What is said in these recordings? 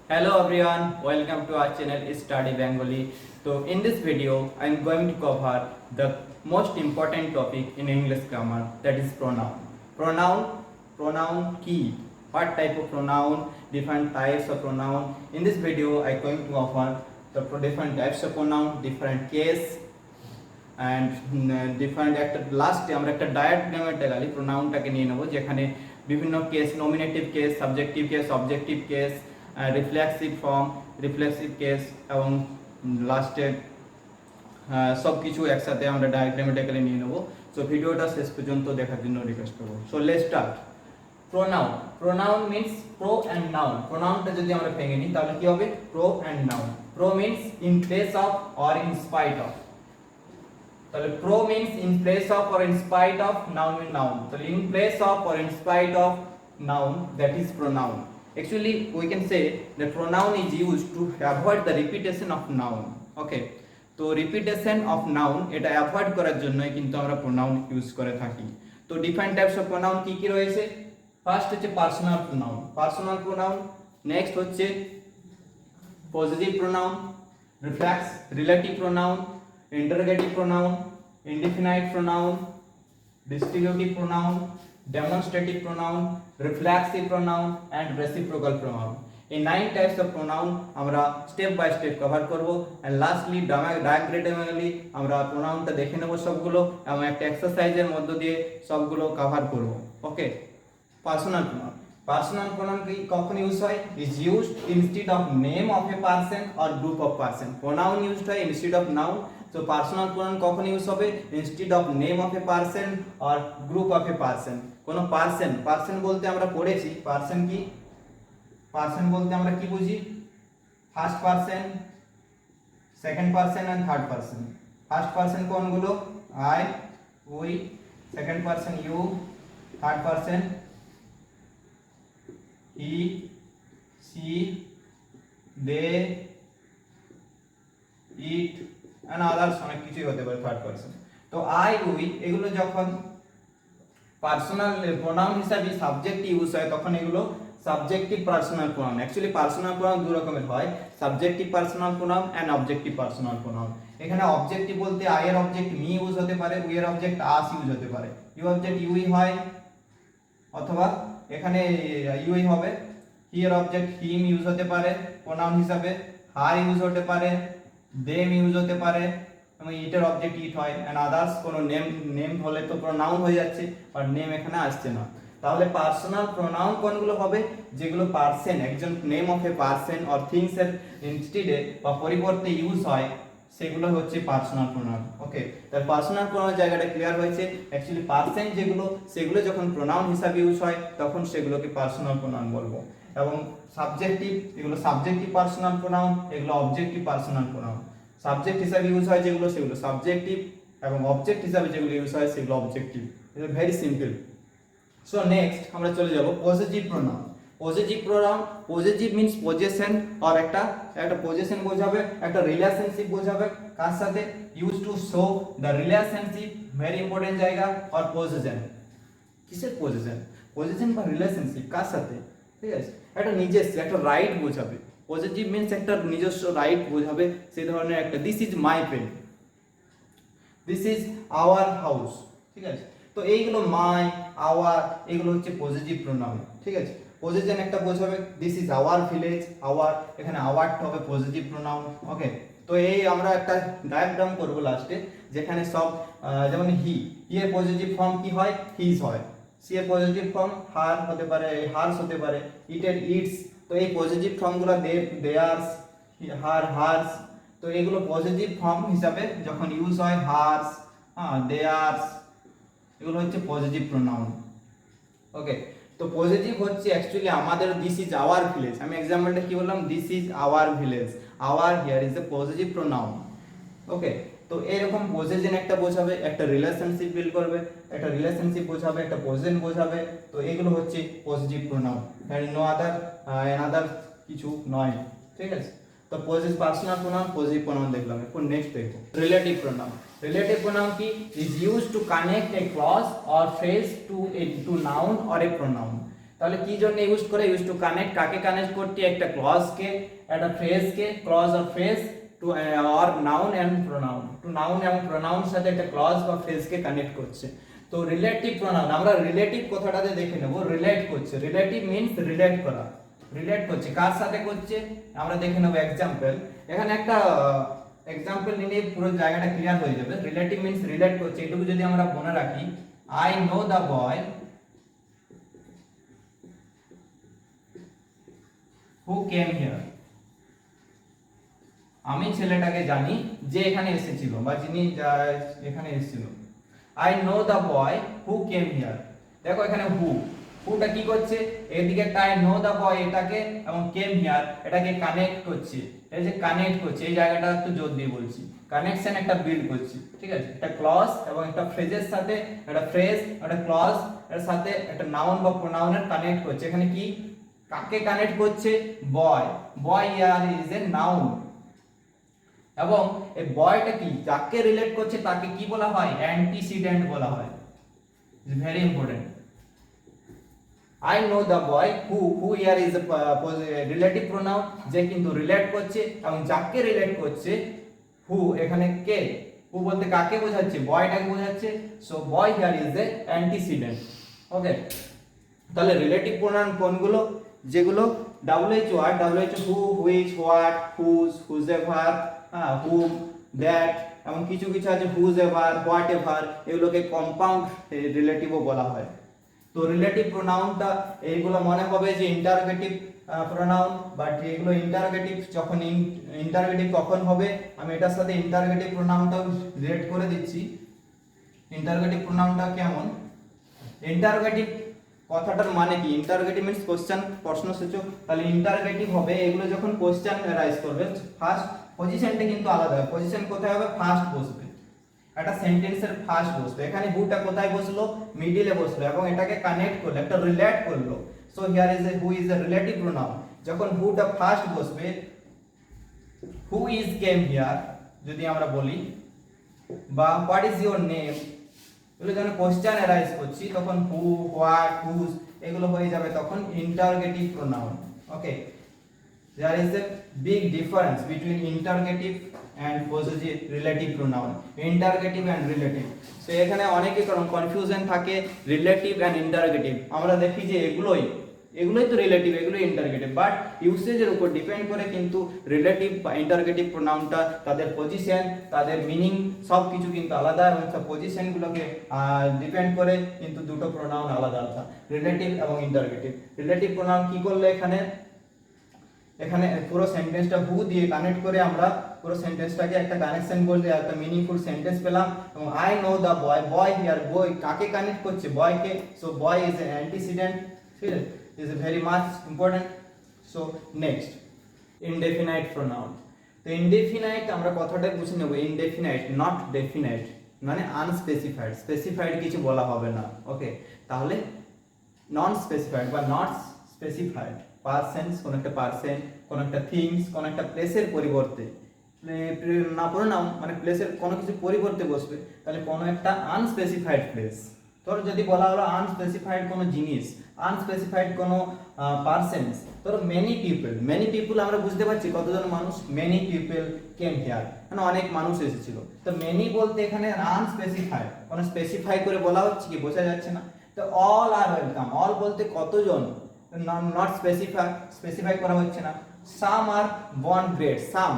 Hello everyone, welcome to our channel Study Bengali. So in this video, I am going to cover the most important topic in English grammar, that is pronoun. Pronoun key. What type of pronoun, different types of pronoun. In this video, I am going to offer the different types of pronoun, different case, and different একটা লাস্টে আমরা একটা ডায়াগ্রামেটিক্যালি প্রোনাউনটাকে নিয়ে নেব যেখানে বিভিন্ন case nominative case subjective case objective case reflexive form reflexive case এবং লাস্টে সব কিছু একসাথে আমরা ডায়াগ্রামেটিক্যালি নিয়ে নেব। সো ভিডিওটা শেষ পর্যন্ত দেখার জন্য রিকোয়েস্ট করব। So let's start. Pronoun means pro and noun. প্রোনাউনটা যদি আমরা ভেঙে নিই তাহলে কি হবে? Pro and noun. Pro means in place of or in spite of, তাহলে pro means in place of or in spite of, noun means noun, তাহলে in place of or in spite of noun, that is pronoun. Actually we can say that pronoun is used to avoid the repetition of noun. Okay, তো repetition of noun এটা avoid করার জন্যই কিন্তু আমরা pronoun use করে থাকি। তো different types of pronoun কি কি রয়েছে? ফার্স্ট হচ্ছে পার্সোনাল pronoun, নেক্সট হচ্ছে positive pronoun, relative pronoun, interrogative pronoun, indefinite pronoun, distributive pronoun, demonstrative pronoun, reflexive pronoun and reciprocal pronoun. এই 9 টাইপস অফ প্রোনাউন আমরা স্টেপ বাই স্টেপ কভার করব and lastly ডায়াগ্রামেটিক্যালি আমরা প্রোনাউনটা দেখে নেব সবগুলো এবং একটা এক্সারসাইজের মধ্য দিয়ে সবগুলো কভার করব। ওকে, পার্সোনাল প্রোনাউন কি কখন ইউজ হয়? Is used instead of name of a person or group of person. Pronoun used হয় instead of noun. So personal pronoun কখন ইউজ হবে? instead of name of a person or group of a person. কোন person বলতে আমরা পড়েছি person কি? Person বলতে আমরা কি বুঝি? First person, second person and third person. First person কোনগুলো? I, we, second person you, third person he, she, they, it and others অনেক কিছুই হতে পারে থার্ড পারসন। তো আই উই এগুলো যখন পার্সোনাল প্রোনাউন হিসেবে সাবজেক্ট ইউজ হয় তখন এগুলো subjective personal pronoun. Actually personal pronoun দুই রকমের হয়, subjective personal pronoun and objective personal pronoun. এখানে অবজেক্টিভ বলতে আই এর অবজেক্ট মি ইউজ হতে পারে, উই এর অবজেক্ট আস ইউজ হতে পারে। ইউ অবজেক্ট ইউই হয় অথবা এখানে ইউই হবে, হি এর অবজেক্ট হিম ইউজ হতে পারে প্রোনাউন হিসেবে, হার ইউজ হতে পারে, দেম ইউজ হতে পারে এবং ইটের অবজেক্ট ইট হয় এন্ড আদার্স কোনো নেম হলে তো প্রোনাউন হয়ে যাচ্ছে বাট নেম এখানে আসছে না। তাহলে পার্সোনাল প্রোনাউন কোনগুলো হবে? যেগুলো পারসন, একজন name of a person or things এর ইনস্টিডে বা পরিবর্তে ইউজ হয় সেগুলো হচ্ছে পার্সোনাল প্রোনাউন। ওকে, তাহলে পার্সোনাল প্রোনাউন জায়গাটা ক্লিয়ার হয়েছে। অ্যাকচুয়ালি পারসন যেগুলো সেগুলো যখন প্রোনাউন হিসাবে ইউজ হয় তখন সেগুলোকে পার্সোনাল প্রোনাউন বলবো। এবং সাবজেক্টিভ এগুলো সাবজেক্টিভ পার্সোনাল প্রোনাউন, এগুলো অবজেক্টিভ পার্সোনাল প্রোনাউন। সাবজেক্ট হিসাবে ইউজ হয় যেগুলো সেগুলো সাবজেক্টিভ এবং অবজেক্ট হিসাবে যেগুলো ইউজ হয় সেগুলো অবজেক্টিভ। এটা ভেরি সিম্পল। সো নেক্সট আমরা চলে যাব positive pronoun. Positive means possession আর একটা পজেশন বোঝাবে, একটা রিলেশনশিপ বোঝাবে। কার সাথে? Use to show the relationship, very important জায়গা। আর পজেশন, কিসের পজেশন? পজেশন বা রিলেশনশিপ কার সাথে? ঠিক আছে, একটা নিজস্ব একটা রাইট বোঝাবে। পজিটিভ মিন্স একটা নিজস্ব রাইট বোঝাবে, সেই ধরনের একটা। This is my pen, this is our house. ঠিক আছে, তো এইগুলো মাই, আওয়ার এগুলো হচ্ছে পজিটিভ প্রোনাউন। ঠিক আছে, পজিশন একটা বোঝাবে, this is our village, our, এখানে আওয়ারটা হবে পজিটিভ প্রোনাউন। ওকে, তো এই আমরা একটা ডায়াগ্রাম করব লাস্টে যেখানে সব যেমন হি এর পজিটিভ ফর্ম কি হয়? হিজ হয়। সি এর পজিটিভ ফর্ম হার হতে পারে, হার্স হতে পারে, ইটের ইটস। তো এই পজিটিভ ফর্মগুলো দেয়ার্স, হার, হার্স, তো এগুলো পজিটিভ ফর্ম হিসাবে যখন ইউজ হয় হার্স, দেয়ার্স, এগুলো হচ্ছে পজিটিভ প্রোনাউন। ওকে, তো পজিটিভ হচ্ছে অ্যাকচুয়ালি আমাদের দিস ইজ আওয়ার ভিলেজ। আমি এক্সাম্পলটা কি বললাম? This is our village, our here is a positive pronoun. Okay, তো এরকম পজিশন একটা বোঝাবে, একটা রিলেশনশিপ বিল্ড করবে, একটা রিলেশনশিপ বোঝাবে, একটা পজিশন বোঝাবে। তো এগুলো হচ্ছে positive pronoun, no other another কিছু নয়। ঠিক আছে, তো পার্সোনাল প্রোনাউন, পজিটিভ প্রোনাউন দেখলাম। এখন নেক্সট দেখো রিলেটিভ প্রোনাউন। রিলেটিভ প্রোনাউন কি? Is used to connect a clause or phrase to noun or a pronoun. তাহলে কি জন্য ইউজ করে? ইউজ টু কানেক্ট, কাকে কানেক্ট করতে? একটা ক্লজ কে, একটা ফ্রেজ কে, clause or phrase to or noun and pronoun, to noun এবং প্রোনাউন সাথে একটা ক্লজ বা ফ্রেজ কে কানেক্ট করছে। তো রিলেটিভ প্রোনাউন আমরা রিলেটিভ কথাটাতে দেখে নেব, রিলেট করছে, রিলেটিভ মিন্স রিলেট করা, রিলেট করছে কার সাথে করছে আমরা দেখে নেব एग्जांपल। এখানে একটা एग्जांपल নিলে পুরো জায়গাটা ক্লিয়ার হয়ে যাবে। রিলেটিভ মিন্স রিলেট করছে, এটুকু যদি আমরা মনে রাখি, I know the boy who came here, আমি ছেলেটাকে জানি যে এখানে এসেছিল বা যিনি এখানে এসেছিল। I know the boy who came here, দেখো এখানে হুটা কি করছে? এদিকে আই নো দা বয় এটাকে এবং কেম হিয়ার এটাকে কানেক্ট করছে, এই যে কানেক্ট করছে, এই জায়গাটা একটু জোর দিয়ে বলছি, কানেকশন একটা বিল্ড করছি, ঠিক আছে? একটা ক্লজ এবং একটা ফ্রেজের সাথে, একটা ফ্রেজ একটা ক্লজ এর সাথে একটা নাউন বা প্রোনাউনের কানেক্ট করছে। এখানে কি কাকে কানেক্ট করছে? বয়, boy here is a noun, এবং এই বয়টা কি যাকে রিলেট করছে তাকে কি বলা হয়? অ্যান্টিসিডেন্ট বলা হয়। Is very important. I know the boy who here is relative pronoun, যে কিন্তু রিলেট করছে এবং যাকে রিলেট করছে হু, এখানে কে, হু বলতে কাকে বোঝাচ্ছে? বয়টাকে বোঝাচ্ছে। So boy here is a antecedent. Okay, তাহলে রিলেটিভ প্রোনাউন কোনগুলো? যেগুলো WH word, WH who, which, what, whose, whosever, whom, that, এবং কিছু কিছু আছে হুজএভার, হোয়াটএভার, এগুলোকে কম্পাউন্ড রিলেটিভও বলা হয়। তো রিলেটিভ প্রোনাউনটা এইগুলো মনে হবে যে ইন্টারোগেটিভ প্রোনাউন, বাট এগুলো ইন্টারোগেটিভ যখন ইন্টারোগেটিভ কখন হবে আমি এটার সাথে ইন্টারোগেটিভ প্রোনাউনটাও রিলেট করে দিচ্ছি। ইন্টারোগেটিভ প্রোনাউনটা কেমন? ইন্টারোগেটিভ কথাটার মানে কি? ইন্টারোগেটিভ মিন্স কোশ্চেন, প্রশ্নসূচক। তাহলে ইন্টারোগেটিভ হবে এগুলো যখন কোশ্চেন রাইজ করবে, ফার্স্ট পজিশনটা কিন্তু আলাদা হবে। পজিশন কোথায় হবে? ফার্স্ট বসবে, একটা সেন্টেন্সের ফার্স্ট বসবে। এখানে হুটা কোথায় বসলো? মিডিলে বসলো এবং এটাকে কানেক্ট করলো, একটা রিলেট করলো। So here is A who is a relative pronoun. যখন হুটা ফার্স্ট বসবে, হু ইজ কেম হিয়ার যদি আমরা বলি, বা হোয়াট ইজ ইওর নেম, এগুলো যখন কোশ্চেন অ্যারাইজ করছি তখন হু, হোয়াট, হুজ এগুলো হয়ে যাবে তখন interrogative pronoun. Okay, there is a big difference between interrogative and possessive relative pronoun, interrogative and relative। so এখানে অনেকে কনফিউশন থাকে রিলেটিভ এন্ড ইন্টারোগেটিভ। আমরা দেখি যে এগুলোই তো রিলেটিভ, এগুলোই ইন্টারোগেটিভ, বাট ইউসেজের উপর ডিপেন্ড করে কিন্তু রিলেটিভ বা ইন্টারোগেটিভ প্রোনাউনটা তাদের পজিশন, তাদের মিনিং সব কিছু কিন্তু আলাদা, এবং সব পজিশনগুলোকে ডিপেন্ড করে কিন্তু দুটো প্রোনাউন আলাদা আলাদা, রিলেটিভ এবং ইন্টারোগেটিভ। রিলেটিভ প্রোনাউন কি করলে এখানে পুরো সেন্টেন্সটা হু দিয়ে কানেক্ট করে আমরা পুরো সেন্টেন্সটাকে একটা কানেকশন বলতে একটা মিনিংফুল সেন্টেন্স পেলাম। এবং I know the boy, boy here, boy কাকে কানেক্ট করছে? বয়কে। So boy is an antecedent, ঠিক আছে? Is very much important. So next indefinite pronoun. তো ইনডেফিনাইট আমরা কথাটা বুঝে নেব। ইনডেফিনাইট নট ডেফিনাইট, মানে আনস্পেসিফাইড, স্পেসিফাইড কিছু বলা হবে না। ওকে, তাহলে নন স্পেসিফাইড বা নট স্পেসিফাইড, পারসেন্স, কোন একটা পারসন, কোন একটা থিংস, কোন একটা প্লেসের পরিবর্তে, না প্রোনাউন মানে প্লেসের কোনো কিছু পরিবর্তে বসবে, তাহলে কোনো একটা আনস্পেসিফাইড প্লেস। তোর যদি বলা হলো আনস্পেসিফাইড কোনো জিনিস, আনস্পেসিফাইড কোনো পারসেন্স, তোর মেনি পিপল আমরা বুঝতে পারছি কতজন মানুষ, মেনি পিপল কেম হিয়ার, মানে অনেক মানুষ এসেছিল। তো মেনি বলতে এখানে আনস্পেসিফাইড, কোনো স্পেসিফাই করে বলা হচ্ছে কি বোঝা যাচ্ছে না। তো অল আর ওয়েলকাম, অল বলতে কতজন, নট স্পেসিফাই করা হচ্ছে না। সাম আর বন গ্রেট, সাম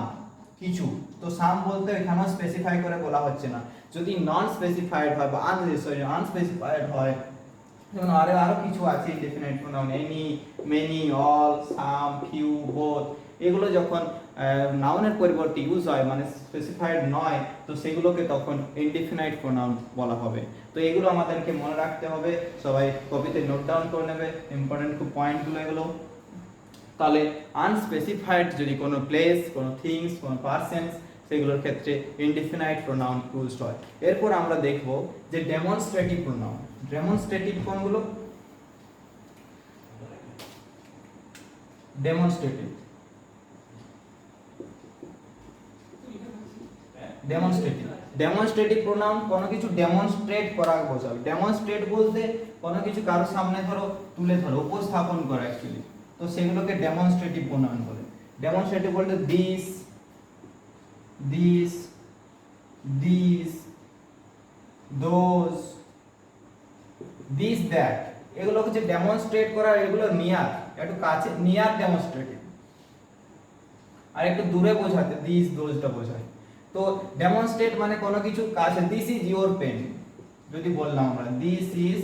কিছু, তো সাম বলতে এখানেও স্পেসিফাই করে বলা হচ্ছে না। যদি নন স্পেসিফাইড হয় বা আনস্পেসিফাইড হয়, যেমন আরো কিছু আছে indefinite pronoun, any, many, all, some, few, both, এগুলো যখন নাউনের পরিবর্তে ইউজ হয় মানে স্পেসিফাইড নয়, তো সেগুলোকে তখন ইনডেফিনাইট প্রোনাউন বলা হবে। তো এগুলো আমাদেরকে মনে রাখতে হবে, সবাই কপিতে নোট ডাউন করে নেবে ইম্পর্টেন্ট খুব পয়েন্টগুলো এগুলো। তাহলে আনস্পেসিফাইড যদি কোনো প্লেস, কোনো থিংস, কোনো পারসনস, সেগুলোর ক্ষেত্রে ইনডেফিনাইট প্রোনাউন ইউজড হয়। এরপর আমরা দেখব যে ডেমনস্ট্রেটিভ প্রোনাউন। ডেমনস্ট্রেটিভ কোনগুলো? ডেমনস্ট্রেটিভ। ডেমনস্ট্রেটিভ প্রোনাউন কোনো কিছু ডেমনস্ট্রেট করা বোঝাবে। ডেমনস্ট্রেট বলতে কোনো কিছু কারোর সামনে ধরো তুলে ধরো, উপস্থাপন করা অ্যাকচুয়ালি, তো সেগুলোকে ডেমনস্ট্রেটিভ প্রোনাউন বলে। ডেমনস্ট্রেটিভ বলতে this, this, this, those, this, that, এগুলো হচ্ছে ডেমনস্ট্রেট করা, এগুলো নিয়ার, একটু কাছে নিয়ার ডেমনস্ট্রেটিভ, আর একটু দূরে বোঝাতে দিস দোজটা বোঝায়। তো ডেমনস্ট্রেট মানে কোনো কিছু কাছে, দিস ইজ ইওর পেন, যদি বললাম আমরা দিস ইজ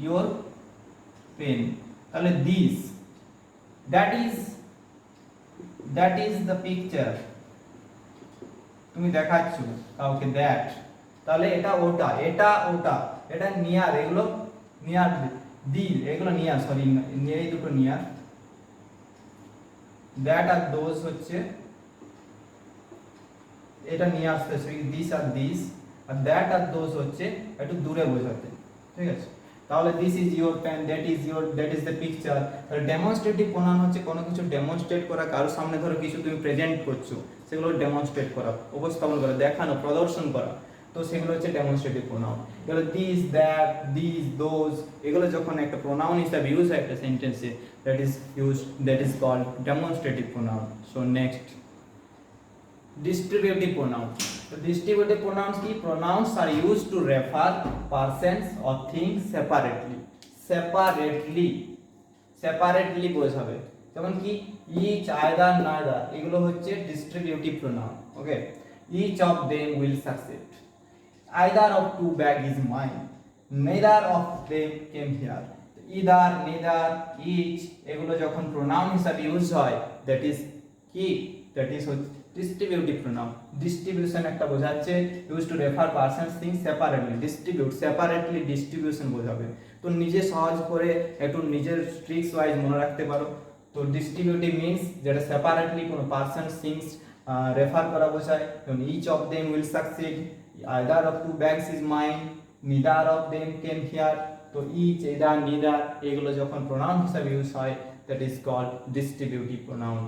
ইওর পেন, তাহলে this, that is the picture, তুমি দেখাচ্ছ কাউকে দ্যাট, তাহলে এটা ওটা, এটা ওটা, এটা নিয়ার, এগুলো নিয়ার, দিস এগুলো নিয়ার, সরি এই দুটো নিয়ার, দ্যাট আর দোজ হচ্ছে এটা নিয়ার স্পেসিফিক, দিস আর দিস, আর দ্যাট আর দোজ হচ্ছে একটু দূরে বোঝাতে, ঠিক আছে। তাহলে this is your pen, that is the picture. তাহলে ডেমনস্ট্রেটিভ প্রোনাউন হচ্ছে কোনো কিছু ডেমনস্ট্রেট করা, কারোর সামনে ধরো কিছু তুমি প্রেজেন্ট করছো, সেগুলো ডেমনস্ট্রেট করা, উপস্থাপন করা, দেখানো, প্রদর্শন করা, তো সেগুলো হচ্ছে ডেমনস্ট্রেটিভ প্রোনাউন। এগুলো দিস, দ্যাট, দিস, দোজ, এগুলো যখন একটা প্রোনাউন হিসেবে ইউজ হয় একটা সেন্টেন্সে, that is called demonstrative pronoun. So next, distributive pronoun. So distributive pronouns কি? Pronouns are used to refer persons or things separately বোঝাবে, যেমন কি each, either, neither, এগুলো হচ্ছে distributive pronoun, okay? Each of them will succeed, either of two bag is mine, neither of them came here, either, neither, each, এগুলো যখন pronoun হিসেবে use হয়, that is কি, that is distributive pronoun. Distribution একটা বোঝাচ্ছে, used to refer persons things separately, distribute, separately distribution বোঝাবে। তো নিজে সহজ করে একটু নিজের ট্রিক্স ওয়াইজ মনে রাখতে পারো। তো distributive means যেটা separately কোনো persons things রেফার করা বোঝায়, যেমন each of them will succeed, either of two bags is mine, neither of them came here, তো each, either, neither, এগুলো যখন pronoun হিসেবে ইউজ হয়, that is called distributive pronoun.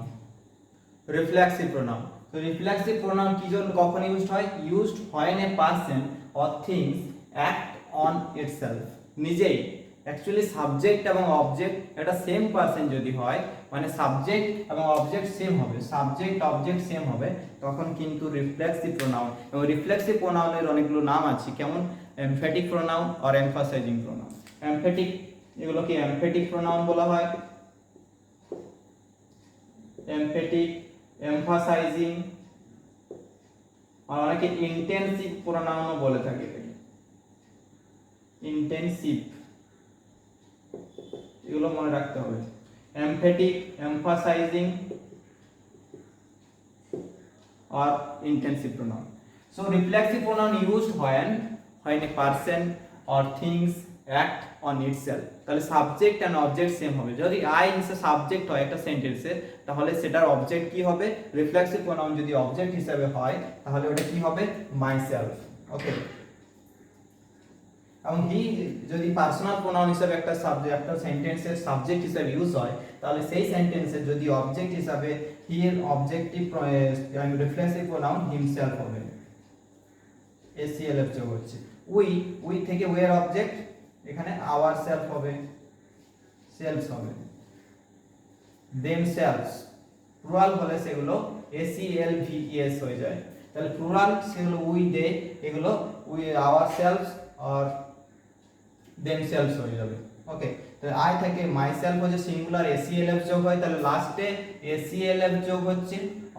Reflexive pronoun. So reflexive pronoun কি জন্য কখন used হয়? Used when a person or things act on itself, নিজেই। অ্যাকচুয়ালি সাবজেক্ট এবং অবজেক্ট এটা সেম পারসন যদি হয়, মানে সাবজেক্ট এবং অবজেক্ট সেম হবে, সাবজেক্ট অবজেক্ট সেম হবে, তখন কিন্তু রিফ্লেক্সিভ প্রোনাউন। এবং রিফ্লেক্সিভ প্রোনাউনের অনেকগুলো নাম আছে, কেমন এমফ্যাটিক প্রোনাউন আর এমফাসাইজিং প্রোনাউন। এমফ্যাটিক, এগুলোকে এমফ্যাটিক প্রোনাউন বলা হয়, এমফ্যাটিক, এমফাসাইজিং, আর অনেকে ইন্টেনসিভ প্রোনাউনও বলে থাকে, ইন্টেনসিভ, এগুলো মনে রাখতে হবে। Emphatic, emphasising or intensive pronoun. So reflexive pronoun used when a person or things act on itself, তাহলে সাবজেক্ট এন্ড অবজেক্ট সেম হবে। যদি আই ইজ সাবজেক্ট হয় একটা সেন্টেন্সে, তাহলে সেটার অবজেক্ট কি হবে? রিফ্লেক্সিভ প্রোনাউন যদি অবজেক্ট হিসেবে হয়, তাহলে ওটা কি হবে? মাইসেলফ, ওকে। এবং হি যদি পার্সোনাল প্রোনাউন হিসেবে একটা সাবজেক্ট, একটা সেন্টেন্সের সাবজেক্ট হিসেবে ইউজ হয়, তাহলে সেই সেন্টেন্সে যদি অবজেক্ট হিসেবে হি এর অবজেক্টিভ রিফ্লেক্সিভ প্রোনাউন হিমসেলফ হবে, এসিএলএফ যোগ হচ্ছে। উই থেকে ওয়ের অবজেক্ট, এখানে আওয়ার সেলফ হবে, সেলফস হবে। দেমসেলভস, প্লুরাল হলে সেগুলো এসিএলভিএস হয়ে যায়, তাহলে প্লুরাল সেগুলো উই, দে, এগুলো উই, আওয়ার সেলফস আর দেমসেলভস হয়ে যাবে, ওকে। তাহলে আই থেকে মাইসেলফ হচ্ছে সিঙ্গুলার, এসিএলএফ যোগ হয়, তাহলে লাস্টে এসিএলএফ যোগ হচ্ছে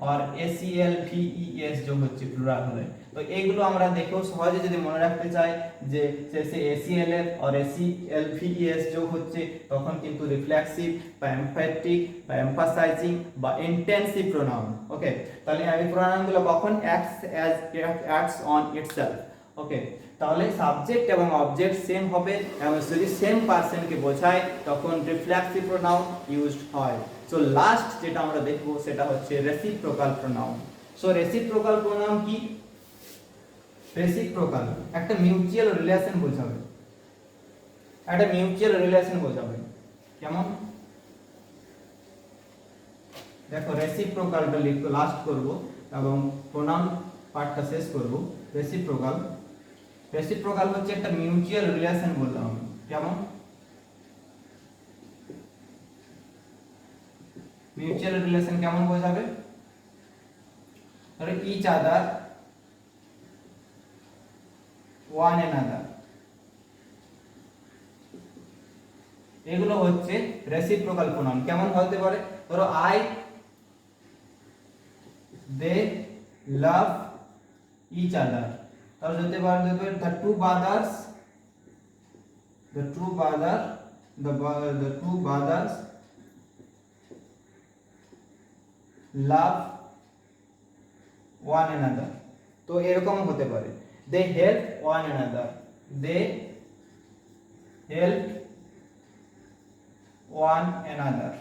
আর এসিএলভিইএস যোগ হচ্ছে প্লুরাল হলে। তো এইগুলো আমরা দেখেও সহজে যদি মনে রাখতে চাই যে শেষে এসিএলএফ আর এসিএলভিইএস যোগ হচ্ছে, তখন কিন্তু রিফ্লেক্সিভ বা এমফ্যাটিক বা এমফাসাইজিং বা ইন্টেনসিভ প্রোনাউন, ওকে। তাহলে এই প্রোনাউনগুলো কখন অ্যাক্টস অন ইটসেলফ, ওকে। তাহলে সাবজেক্ট এবং অবজেক্ট সেম হবে, এবং যদি সেম পারসনকে বোঝায় তখন রিফ্লেক্সিভ প্রোনাউন ইউজড হয়। সো লাস্ট যেটা আমরা দেখব সেটা হচ্ছে reciprocal pronoun. So reciprocal pronoun কি? রেসিপ্রোকাল একটা মিউচুয়াল রিলেশন বোঝাবে, একটা মিউচুয়াল রিলেশন বোঝাবে। কেমন? দেখো রেসিপ্রোকালটা লিখবো, লাস্ট করব, এবং প্রোনাউন পার্টটা শেষ করব। রেসিপ্রোকাল, রেসিপ্রোকাল হচ্ছে একটা মিউচুয়াল রিলেশন বললাম আমি। কেমন? মিউচুয়াল রিলেশন কেমন বোঝাবে? ধরো ইচ আদার, ওয়ান অ্যানাদার, এগুলো হচ্ছে রেসিপ্রোকাল প্রোনাউন। কেমন হতে পারে? ধরো I, they, love each other. তাহলে হতে পারে the two brothers, the two brothers love one another। তো এরকম হতে পারে they help one another, they help one another।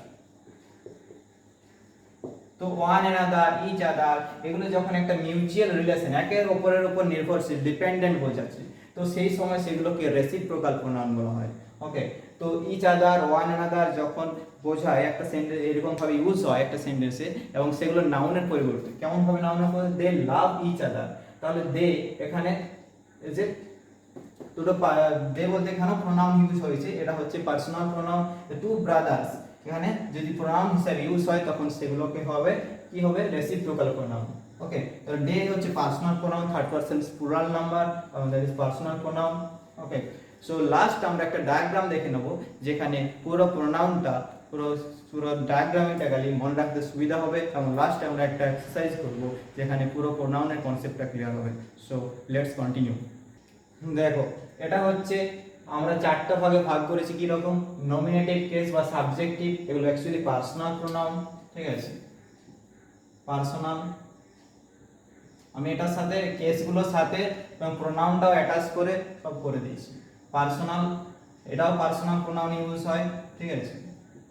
তো ওয়ান অ্যানাদার, ইচ আদার, এগুলো যখন একটা মিউচুয়াল রিলেশন, একের অপরের উপর নির্ভরশীল, ডিপেন্ডেন্ট বোঝাচ্ছে, তো সেই সময় সেগুলোকে রেসিপ্রোকাল প্রোনাউন বলা হয়। ওকে, তো ইচ আদার, ওয়ান অ্যানাদার যখন বোঝায় একটা সেন্টেন্স, এরকম ভাবে ইউজ হয় একটা সেন্টেন্সে, এবং সেগুলো নাউনের পরিবর্তে কেমন ভাবে নাউনের পরিবর্তে দে লাভ ইচ আদার। তাহলে দে এখানে যে দুটো দে বলতে এখানে প্রোনাউন ইউজ হয়েছে, এটা হচ্ছে পার্সোনাল প্রোনাউন। টু ব্রাদার্স এখানে যদি প্রোনাউন হিসেবে ইউজ হয় তখন সেগুলোকে হবে কি হবে? Reciprocal pronoun. ওকে, তো ডে হচ্ছে personal pronoun, third person plural number, that is personal pronoun. Okay, so last আমরা একটা ডায়াগ্রাম দেখে নেব যেখানে পুরো প্রোনাউনটা পুরো ডায়াগ্রামটা গেলে মনে রাখতে সুবিধা হবে, এবং লাস্টে আমরা একটা এক্সারসাইজ করব যেখানে পুরো প্রোনাউনের কনসেপ্টটা ক্লিয়ার হবে। So let's continue. দেখো, এটা হচ্ছে আমরা চারটা ভাগে ভাগ করেছি। কি রকম? নমিনেটিভ কেস বা সাবজেক্টিভ, এগুলো অ্যাকচুয়ালি পার্সোনাল প্রোনাউন। ঠিক আছে, পার্সোনাল, আমি এটার সাথে কেসগুলোর সাথে এবং প্রোনাউনটাও অ্যাটাচ করে সব করে দিয়েছি। পার্সোনাল, এটাও পার্সোনাল প্রোনাউন ইউজ হয়। ঠিক আছে,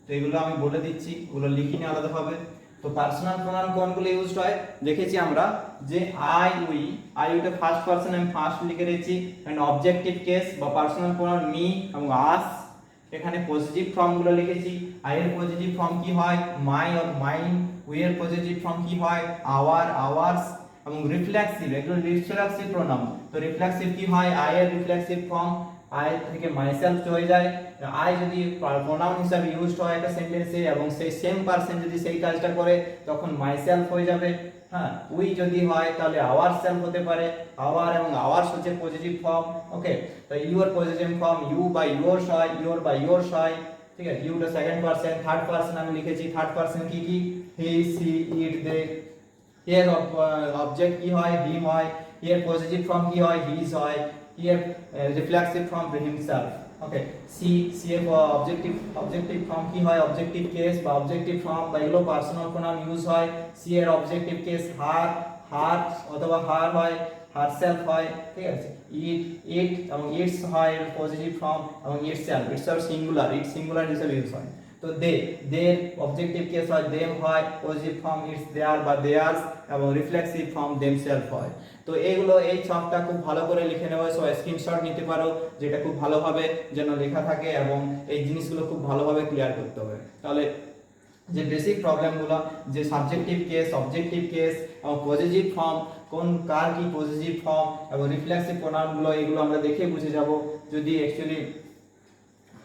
তো এগুলো আমি বলে দিচ্ছি, ওগুলো লিখিনি আলাদাভাবে। তো পার্সোনাল প্রোনাউন কোনগুলো ইউজ হয় দেখেছি আমরা, যে আই উই, আই উইটা ফার্স্ট পারসন আমি ফার্স্ট লিখে রেখেছি, এন্ড অবজেক্টিভ কেস বা পার্সোনাল প্রোনাউন মি এবং আস। এখানে পজিটিভ ফর্মগুলো লিখেছি। আই এর পজিটিভ ফর্ম কি হয়? My or mine. উই এর পজিটিভ ফর্ম কি হয়? Our, ours. এবং রিফ্লেক্সিভ, এগুলো রিফ্লেক্সিভ প্রোনাউন। তো রিফ্লেক্সিভ কি হয়? আই এর রিফ্লেক্সিভ ফর্ম আই থেকে মাইসেলফ হয়ে যায়। আই যদি প্রোনাউন হিসাবে ইউজড হয় একটা সেন্টেন্সে এবং সেই সেম পারসন যদি সেই কাজটা করে তখন মাইসেলফ হয়ে যাবে। হ্যাঁ, উই যদি হয় তাহলে আওয়ার সেলফ হতে পারে। আওয়ার এবং আওয়ার্স হচ্ছে পজিটিভ ফর্ম। ওকে, তো ইউর পজিটিভ ফর্ম ইউ বা ইয়োরস হয়, ইয়োর বা ইয়োরস হয়। ঠিক আছে, ইউটা সেকেন্ড পারসন। থার্ড পারসন আমি লিখেছি, থার্ড পারসন কি কি? He, she, it, they. এর অবজেক্ট কি হয়? হিম হয়। এর পজিটিভ ফর্ম কি হয়? হিজ হয়। এর রিফ্লেক্সিভ ফর্ম হিমসেলফ। ওকে, সি, সি এর অবজেক্টিভ ফর্ম কি হয়? অবজেক্টিভ কেস বা অবজেক্টিভ ফর্ম বা এগুলো পার্সোনাল প্রোনাউন ইউজ হয়। সি এর অবজেক্টিভ কেস হার, হার অথবা হার হয়, হারসেলফ হয়। ঠিক আছে, ইট, ইট এবং ইটস হয় এর পজিটিভ ফর্ম, এবং ইটসেলফ, ইটসেলফ সিঙ্গুলার, ইট সিঙ্গুলার হিসেবে ইউজ হয়। তো দে, দের অবজেক্টিভ কেস হয় দেম হয়, পজিটিভ ফর্ম ইটস দেয়ার বা দেয়ার্স, এবং রিফ্লেক্সিভ ফর্ম দেমসেলফ হয়। তো এইগুলো, এই ছকটা খুব ভালো করে লিখে নেবে, সো স্ক্রিনশট নিতে পারো, যেটা খুব ভালোভাবে যেন লেখা থাকে, এবং এই জিনিসগুলো খুব ভালোভাবে ক্লিয়ার করতে হবে। তাহলে যে বেসিক প্রবলেমগুলো, যে সাবজেক্টিভ কেস, অবজেক্টিভ কেস এবং পজিটিভ ফর্ম, কোন কার কি পজিটিভ ফর্ম এবং রিফ্লেক্সিভ প্রোনাউনগুলো, এগুলো আমরা দেখে বুঝে যাব। যদি অ্যাকচুয়ালি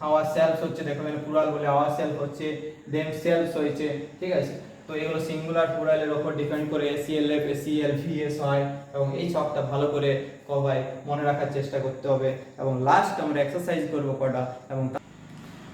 আওয়ার সেলফ হচ্ছে, দেখো এখানে প্লুরাল বলে আওয়ার সেলফ হচ্ছে, দেম সেলফস হয়েছে। ঠিক আছে, তো এগুলো সিঙ্গুলার প্লুরালের উপর ডিপেন্ড করে সিএলএফ, সিএল, ভিএস হয়, এবং এই ছকটা ভালো করে সবাই মনে রাখার চেষ্টা করতে হবে। এবং লাস্ট আমরা এক্সারসাইজ করব কটা, এবং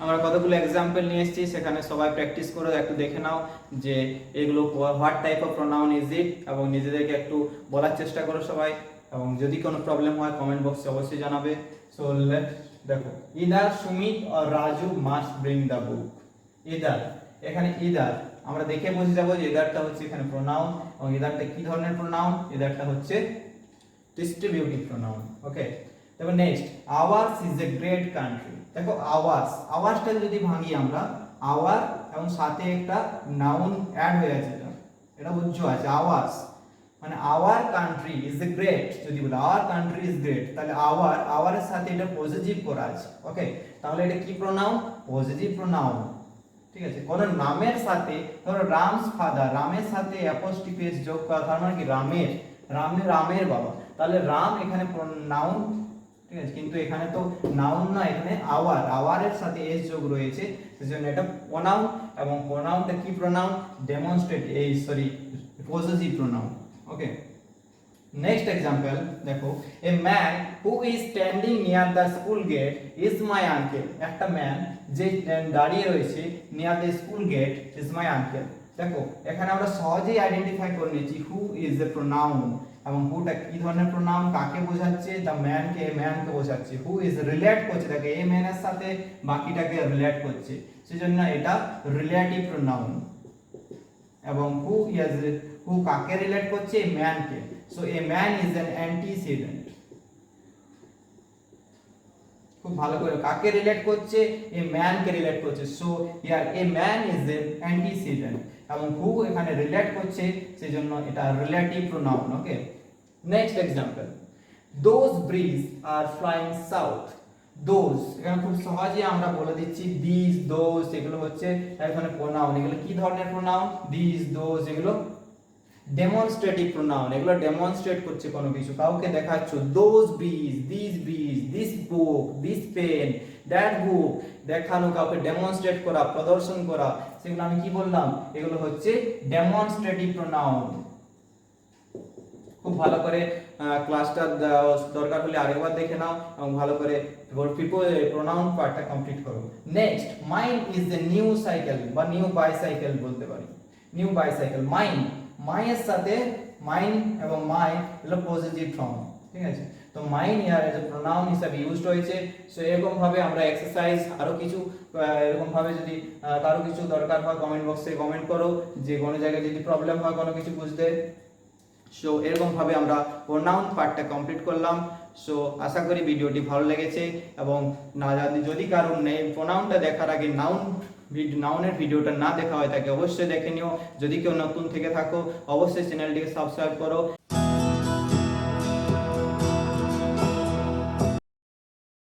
আমরা কতগুলো এক্সাম্পল নিয়ে এসেছি, সেখানে সবাই প্র্যাকটিস করে একটু দেখে নাও যে এগুলো what type of pronoun is it, এবং নিজেদেরকে একটু বলার চেষ্টা করো সবাই, এবং যদি কোনো প্রবলেম হয় কমেন্ট বক্সে অবশ্যই জানাবে। সো লেটস দেখো, ইদার সুমিত আর Raju must bring the book. Either, এখানে ইদার আমরা দেখে বুঝে যাবো যে ইদারটা হচ্ছে এখানে প্রোনাউন, এবং ইদারটা কি ধরনের প্রোনাউন? ইদারটা হচ্ছে ডিস্ট্রিবিউটিভ প্রোনাউন। ওকে, তারপর next, ours is a great country. দেখো আওয়ার্স, আওয়ার্সটা যদি ভাঙি আমরা, আওয়ার এবং সাথে একটা নাউন অ্যাড হয়ে আছে, এটা বুঝছো আছে। আওয়ার্স মানে our country is a great, যদি বলি আওয়ার কান্ট্রি ইজ গ্রেট, তাহলে আওয়ার, আওয়ারের সাথে এটা পজিটিভ করা আছে। ওকে, তাহলে এটা কি প্রোনাউন? Positive pronoun. ঠিক আছে, কোন নামের সাথে, ধরো রামস ফাদার, রামের সাথে অ্যাপোস্ট্রোফি যোগ করা, তার মানে কি রামের, রামের বাবা, তাহলে রাম এখানে নাউন, ঠিক আছে, কিন্তু এখানে তো নাউন না, এখানে আওয়ারের সাথে এস যোগ রয়েছে, সেজন্য এটা প্রোনাউন, এবং প্রোনাউনটা কি pronoun, demonstrate possessive pronoun. Okay, next example দেখো, a man who is standing near the school gate is my uncle. একটা ম্যান যে দাঁড়িয়ে রয়েছে near the school gate is my uncle. দেখো এখানে আমরা সহজেই আইডেন্টিফাই করে নিয়েছি হু ইজ এ প্রোনাউন, এবং হুটা কি ধরনের প্রোনাউন, কাকে বোঝাচ্ছে, দ্য ম্যানকে বোঝাচ্ছে। হু ইজ রিলেট করছে, দেখো এই ম্যানের সাথে বাকিটাকে রিলেট করছে, সেজন্য এটা রিলেটিভ প্রোনাউন। এবং হু কাকে রিলেট করছে, এই ম্যানকে। So a man is an antecedent. খুব ভালো করে কাকে রিলেট করছে, এ ম্যানকে রিলেট করছে। So here a man is an antecedent, এবং হু এখানে রিলেট করছে, সেজন্য এটা relative pronoun. Okay, next example, those bridge are flying south. Those এখানে খুব সহজে আমরা বলে দিচ্ছি, দিস, দোজ এগুলো হচ্ছে এখানে প্রোনাউন। এগুলো কি ধরনের প্রোনাউন, দিস, দোজ এগুলো ডেমনস্ট্রেটিভ প্রোনাউন, এগুলো ডেমনস্ট্রেট করছে কোনো কিছু, কাউকে দেখাচ্ছ। Those bridge, this book, this pen, that book, দেখানো, কাউকে ডেমনস্ট্রেট করা, প্রদর্শন করা, সেগুলো আমি কি বললাম, এগুলো হচ্ছে ডেমনস্ট্রেটিভ প্রোনাউন। খুব ভালো করে ক্লাসটা দরকার হলে আরেকবার দেখে নাও, এবং ভালো করে প্রোনাউন পার্টটা কমপ্লিট করো। Next, mind is a new cycle বা নিউ বাইসাইকেল বলতে পারি। নিউ বাইসাইকেল, মাইন্ড, মাইয়ের সাথে মাইন্ড এবং মাই হলো পজিটিভ ফর্ম, ঠিক আছে। তো mind year as a pronoun হিসেবে ইউজড হয়েছে। সো এরকম ভাবে আমরা এক্সারসাইজ আরো কিছু এরকম ভাবে যদি কারো কিছু দরকার হয় কমেন্ট বক্সে কমেন্ট করো, যে কোনো জায়গায় যদি প্রবলেম হয় কোনো কিছু বুঝতে। সো এরকম ভাবে আমরা প্রোনাউন পার্টটা কমপ্লিট করলাম। সো আশা করি ভিডিওটি ভালো লেগেছে, এবং না যদি কারণ নেই প্রোনাউনটা দেখার আগে নাউনের ভিডিওটা না দেখা হয় তাকে অবশ্যই দেখে নিও। যদি কেউ নতুন থেকে থাকো অবশ্যই চ্যানেলটিকে সাবস্ক্রাইব করো।